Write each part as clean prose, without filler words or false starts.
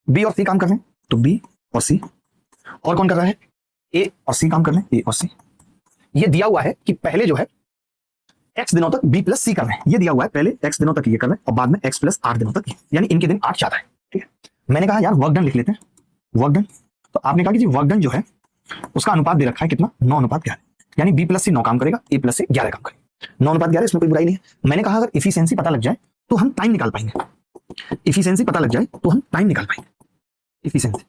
B और सी काम कर रहे हैं तो बी और सी, और कौन कर रहा है, ए और सी काम कर रहे हैं, ए और सी। ये दिया हुआ है कि पहले जो है x दिनों तक b प्लस सी कर रहे हैं, ये दिया हुआ है पहले x दिनों तक ये कर रहे हैं और बाद में x प्लस 8 दिनों तक, यानी इनके दिन 8 ज्यादा है। ठीक है, मैंने कहा यार वर्क डन लिख लेते हैं, वर्क डन। तो आपने कहा कि जी वर्क डन जो है उसका अनुपात दे रखा है कितना, 9:11, यानी b प्लस सी 9 काम करेगा, a प्लस से 11 काम करेगा। 9:11, इसमें कोई बुराई नहीं है। मैंने कहा अगर इफिशियंसी पता लग जाए तो हम टाइम निकाल पाएंगे, इफिशियंसी पता लग जाए तो हम टाइम निकाल पाएंगे, इफिशियंसी।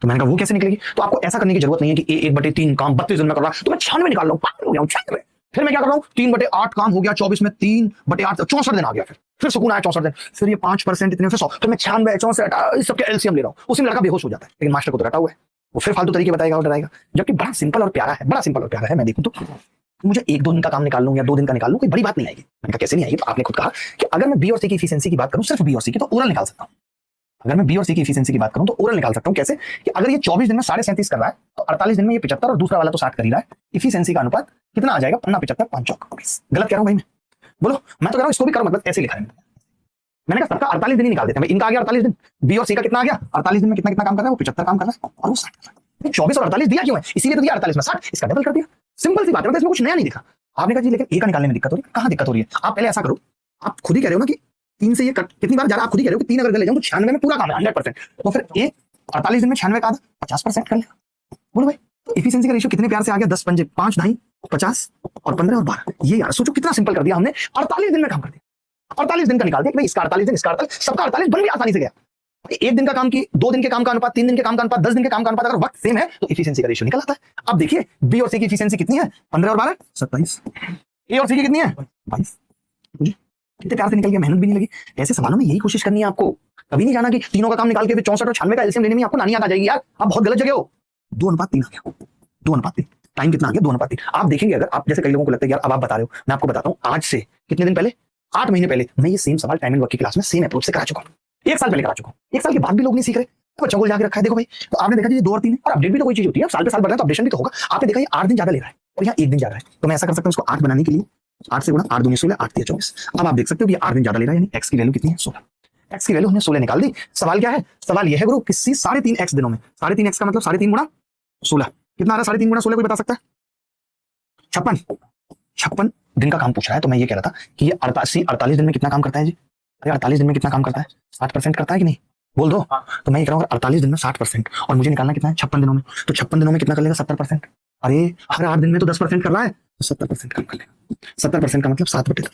तो मैंने कहा वो कैसे निकलेगी, तो आपको ऐसा करने की जरूरत नहीं है कि a 1/3 काम 32 दिन में कर रहा है तो मैं 96 निकाल रहा हूं, पागल हो गया हूं, 96। फिर मैं क्या कर रहा हूं, 3/8 काम हो गया 24 में, 3/8 64 दिन आ गया, फिर सुकून आया 64 दिन, फिर ये 5% इतने, फिर 100, फिर मैं 96 64 इस सबके एलसीएम ले रहा हूं। उसी में लड़का बेहोश हो जाता है, लेकिन मास्टर को तो रटा हुआ है, वो फिर फालतू तरीके बताएगा और डराएगा, जबकि बड़ा सिंपल और प्यारा है, बड़ा सिंपल और प्यारा है। मैं देखूं तो मुझे 1-2 दिन का काम निकाल लूं या 2 दिन का निकाल लूं, कोई बड़ी बात नहीं आएगी। मैंने कहा कैसे नहीं आएगी, तो आपने खुद कहा कि अगर मैं बी और सी की एफिशिएंसी की बात करूं, सिर्फ बी और सी की, तो ओरल निकाल सकता हूं। अगर मैं बी और सी की एफिशिएंसी की बात करूं तो ओरल निकाल सकता हूं। कैसे, कि अगर ये 24 दिन में 37.5 कर रहा है तो 48 दिन में ये 75 और दूसरा वाला तो 60 कर ही रहा है, इफिशिएंसी का अनुपात कितना आ जाएगा, 15 75 5 चौक 20। गलत कह रहा हूं भाई मैं, बोलो। मैं तो कह रहा हूं इसको भी करो, मतलब ऐसे लिखा है मैंने कहा सबका 48 दिन ही निकाल देते हैं। इनका आ गया 48 दिन, बी और सी का कितना आ गया 48 दिन में कितना कितना काम कर रहा है, वो 75 काम कर रहा है और वो 60 कर रहा है। 24 और 48 दिया क्यों है, इसीलिए तो दिया 48 में 60, इसका डबल कर दिया। सिंपल सी बात है, इसमें कुछ नया नहीं दिखा। आपने कहा जी लेकिन ए का निकालने में दिक्कत हो रही है, कहां दिक्कत हो रही है, आप पहले ऐसा करो, आप खुद ही कह रहे हो ना कि 3 से ये कितनी बार जा रहा है, आप खुद ही कह रहे हो कि 3 अगर ले जाऊं तो 96 में पूरा काम है 100%, तो फिर ए 48 दिन में 96 का 50% कर लेगा। बोलो भाई, तो एफिशिएंसी का रेशियो कितने प्यार से आ गया, 10 पंजे 5 ढाई 50 और 15 और 12। ये यार सोचो कितना सिंपल कर दिया हमने, 48 दिन में काम कर दिया, 48 दिन का निकाल दिया कि भाई इसका 48 दिन, इसका 48, सबका 48 बन गया आसानी से गया। एक दिन का काम की 2 दिन के काम का अनुपात, 3 दिन के काम का अनुपात, 10 दिन के काम का अनुपात अगर वक्त सेम है तो एफिशिएंसी का रेशियो निकल आता है। अब देखिए बी और सी की एफिशिएंसी कितनी है, 15 और 12 27, ए और सी की कितनी है 22। कितने प्यार से निकल गया, मेहनत भी नहीं लगी। ऐसे सवालों में यही कोशिश करनी है आपको, कभी नहीं जाना कि तीनों का काम निकाल के 64 और 96 का एलसीएम लेने में आपको नानी याद आ जाएगी। यार आप बहुत गलत जगह हो। 2:3 आ गया, 2:3। टाइम कितना आ गया, 2:3। आप देखेंगे, अगर आप जैसे कई लोगों को लगता है यार अब आप बता रहे हो, मैं आपको बताता हूं, आज से कितने दिन पहले, 8 महीने पहले मैं ये सेम सवाल टाइम एंड वर्क की क्लास में सेम अप्रोच से करा चुका हूं। 1 साल पहले करा चुका हूं, 1 साल के बाद भी लोग नहीं सीख रहे, बच्चों को जाके रखा है। देखो भाई, तो आपने देखा जी 2 और 3 और अपडेट भी तो कोई चीज होती है, साल पे साल बढ़ रहा है तो अपडेशन भी तो होगा। आपने देखा ये 8 दिन ज्यादा ले रहा है और यहाँ 1 दिन ज्यादा है, तो मैं ऐसा कर सकता हूँ इसको 8 बनाने के लिए 8 से गुणा, 8 दूनी 16, 8 3 24। अब आप देख सकते हो कि 8 दिन ज्यादा ले रहा है, यानी x की वैल्यू कितनी है 16। x की वैल्यू हमने 16 निकाल दी। सवाल क्या है, सवाल यह है गुरु कि सी 3.5x दिनों में, 3.5x का मतलब 3.5 गुणा 16 कितना आ रहा है, 3.5 गुणा 16 कोई बता सकता है, 56 दिन का काम पूछ रहा है। तो मैं ये कह रहा था कि ये 48 दिन में कितना काम करता है जी, अरे 48 दिन में कितना काम करता है, 60% करता है कि नहीं, बोल दो। तो मैं ये कह रहा हूँ 48 दिन में 60% और मुझे निकालना कितना है 56 दिनों में, तो 56 दिनों में कितना कर लेगा 70%। अरे हर 8 दिन में तो 10% कर रहा है, तो 70% काम कर लेगा। 70% का मतलब 7/10।